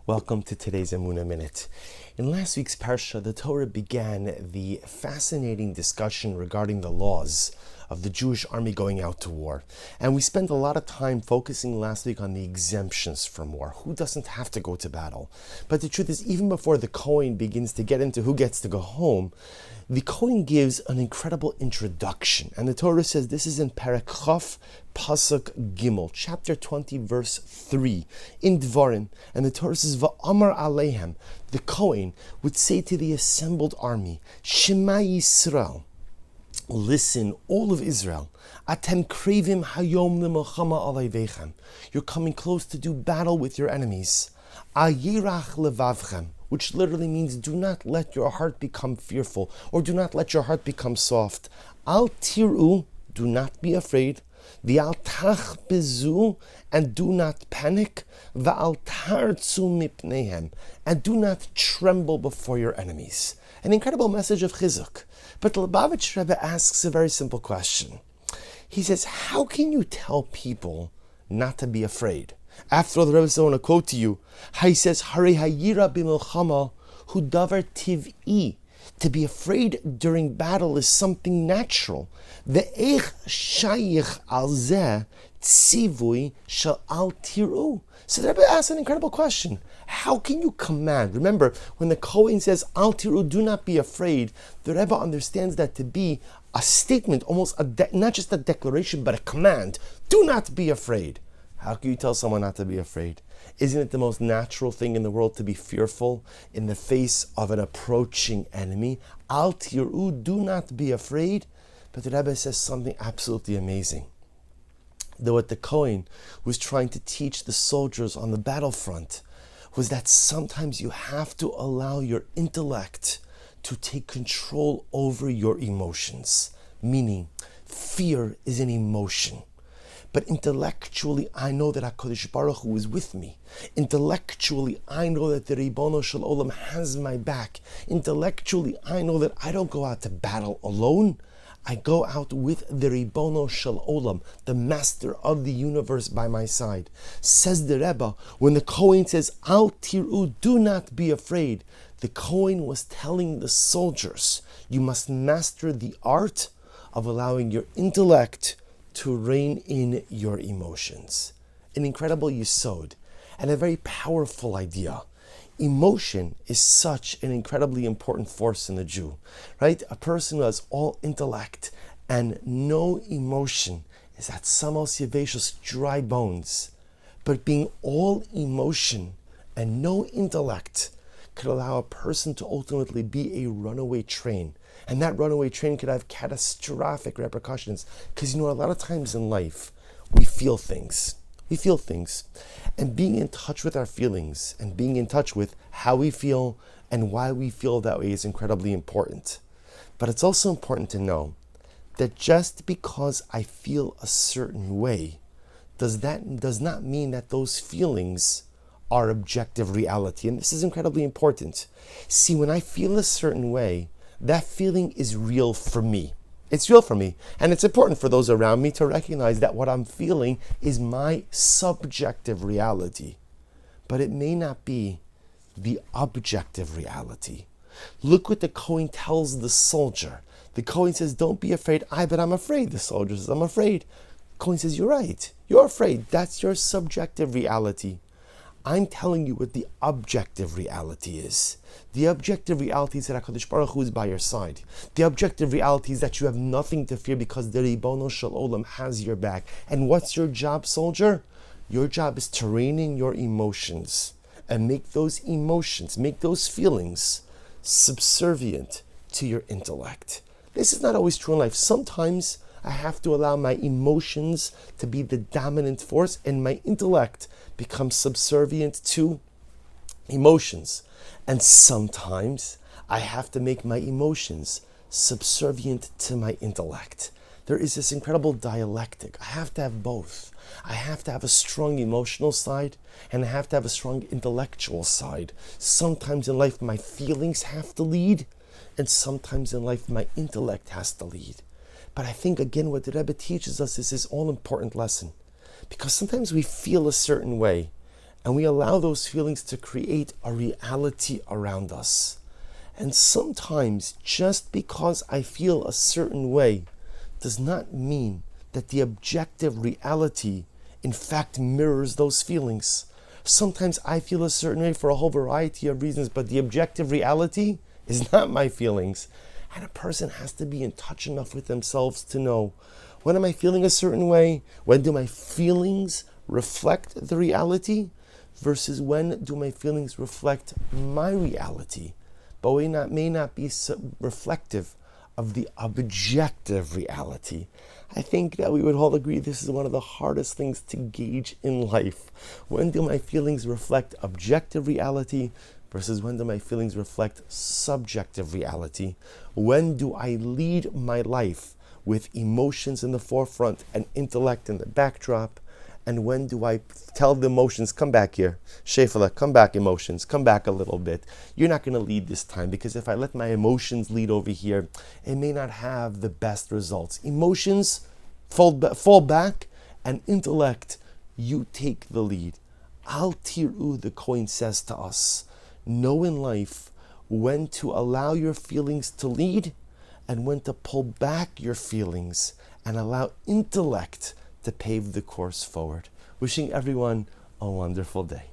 Welcome to today's Emunah Minute. In last week's Parsha, the Torah began the fascinating discussion regarding the laws of the Jewish army going out to war. And we spent a lot of time focusing last week on the exemptions from war. Who doesn't have to go to battle? But the truth is, even before the Kohen begins to get into who gets to go home, the Kohen gives an incredible introduction. And the Torah says, this is in Perek Chaf, Pasuk Gimel, chapter 20, verse 3, in Dvarim. And the Torah says, Va'amar Aleihem, the Kohen would say to the assembled army, Shema Yisrael, listen, all of Israel, Atem krevim hayom lemilchama alayvechem. You're coming close to do battle with your enemies. Ayirach levavchem, which literally means do not let your heart become fearful, or do not let your heart become soft. Al tiru, do not be afraid. V'al tach bezu, and do not panic. V'al tartzu mipnehem, and do not tremble before your enemies. An incredible message of chizuk. But the Lubavitch Rebbe asks a very simple question. He says, how can you tell people not to be afraid? After all, the Rebbe says, I want to quote to you. He says, Hare hayira b'milchama hu davar tiv'i. To be afraid during battle is something natural. Ve'ech shayich al zeh tzivui shel al tiru. So the Rebbe asks an incredible question. How can you command? Remember, when the Kohen says, Al tiru, do not be afraid, the Rebbe understands that to be a statement, almost not just a declaration, but a command. Do not be afraid. How can you tell someone not to be afraid? Isn't it the most natural thing in the world to be fearful in the face of an approaching enemy? Al tiru, do not be afraid. But the Rebbe says something absolutely amazing. That what the Kohen was trying to teach the soldiers on the battlefront was that sometimes you have to allow your intellect to take control over your emotions. Meaning, fear is an emotion. But intellectually, I know that HaKadosh Baruch Hu is with me. Intellectually, I know that the Ribono Shel Olam has my back. Intellectually, I know that I don't go out to battle alone. I go out with the Ribono Shel Olam, the master of the universe by my side. Says the Rebbe, when the Kohen says, Al tiru, do not be afraid, the Kohen was telling the soldiers, you must master the art of allowing your intellect to rein in your emotions. An incredible yesod and a very powerful idea. Emotion is such an incredibly important force in the Jew, right? A person who has all intellect and no emotion is at samos yeveshos, dry bones. But being all emotion and no intellect could allow a person to ultimately be a runaway train. And that runaway train could have catastrophic repercussions. Because a lot of times in life, we feel things. And being in touch with our feelings and being in touch with how we feel and why we feel that way is incredibly important. But it's also important to know that just because I feel a certain way does not mean that those feelings are objective reality. And this is incredibly important. See, when I feel a certain way, that feeling is real for me. It's real for me. And it's important for those around me to recognize that what I'm feeling is my subjective reality. But it may not be the objective reality. Look what the Kohen tells the soldier. The Kohen says, don't be afraid. But I'm afraid. The soldier says, I'm afraid. The Kohen says, you're right. You're afraid. That's your subjective reality. I'm telling you what the objective reality is. The objective reality is that HaKadosh Baruch Hu is by your side. The objective reality is that you have nothing to fear because the Ribono Shel Olam has your back. And what's your job, soldier? Your job is to rein in your emotions and make those emotions, make those feelings subservient to your intellect. This is not always true in life. Sometimes I have to allow my emotions to be the dominant force and my intellect becomes subservient to emotions. And sometimes I have to make my emotions subservient to my intellect. There is this incredible dialectic. I have to have both. I have to have a strong emotional side and I have to have a strong intellectual side. Sometimes in life my feelings have to lead and sometimes in life my intellect has to lead. But I think, again, what the Rebbe teaches us is this all-important lesson. Because sometimes we feel a certain way, and we allow those feelings to create a reality around us. And sometimes just because I feel a certain way does not mean that the objective reality in fact mirrors those feelings. Sometimes I feel a certain way for a whole variety of reasons, but the objective reality is not my feelings. And a person has to be in touch enough with themselves to know, when am I feeling a certain way? When do my feelings reflect the reality? Versus when do my feelings reflect my reality? But may not be reflective of the objective reality. I think that we would all agree this is one of the hardest things to gauge in life. When do my feelings reflect objective reality versus when do my feelings reflect subjective reality? When do I lead my life with emotions in the forefront and intellect in the backdrop? And when do I tell the emotions, come back here, Shefala, come back emotions, come back a little bit. You're not going to lead this time, because if I let my emotions lead over here, it may not have the best results. Emotions fall back, and intellect, you take the lead. Al Tiru, the Kohen says to us, know in life when to allow your feelings to lead and when to pull back your feelings and allow intellect to pave the course forward. Wishing everyone a wonderful day.